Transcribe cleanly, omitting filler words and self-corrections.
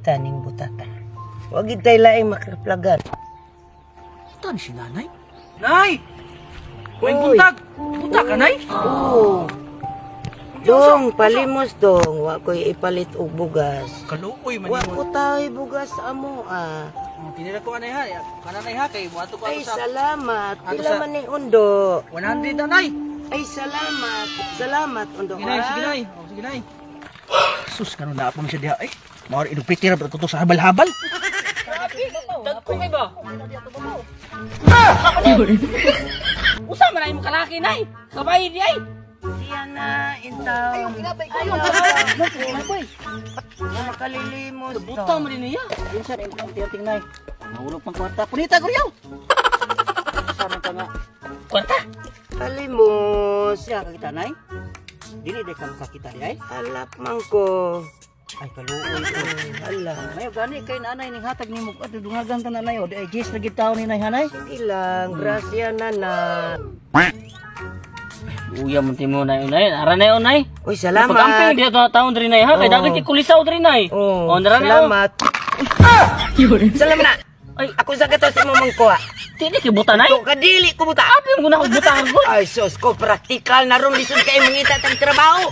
kita ning butata. Wag itay laing makaplagan. Tan si nanay? Nay! Kuwing Uy. buntag! Buta ka, nay? Oo. Dong, palimos dong. Wa ko'y ipalit og bugas. Kaluoy man Wa yun. ko tayo bugas amo Pinila ko anay ha. Kananay ha kay buhato ko Ay, ako sa salamat. Ato Pila sa- man ni undo. 100 na, nay. Ay, salamat. Salamat, undo. Sige, nay. Sige, nay. Oh, sige, nay. Sus, kanon na pa mo siya diha. Ay, mawari inupitira ba ito sa habal-habal? Dagko kay ba? Usa man ay mo kalaki nay. Kabay di ay. Siya na, intaw. Ayaw, kinabay ko. Makalilimos Buta mo din niya. Insan, ang tiyating nay. Mahulog pang kwarta. Punita, guryaw! Sana ka nga. Kwarta. Kalimos. Siya kakita, nay? Dili de ka makakita di ay? Alap man ko. Ay, kaluoy ko. Ala. Mayo, gani kay nanay ning hatag ni mo. At dungagan ta nanay. O, di ay gis lagi tao ni nay, hanay? Sige lang. Grasya na na. Uya mo timo na unay. Ara na unay. Uy, Pag-amping salamat. di ato taon diri nay ha. Kay Oo. dagat ti kulisaw diri nay. Oh, Oh, nara na. salamat. Salamat na. Ay, Ako sa gatos mo mangkuha. tidi kay buta nay. Ito kadili ko buta. Abi mo na ko buta ko. Ay, sus ko. Praktikal na ron. Lison kayo mangita tang trabaho.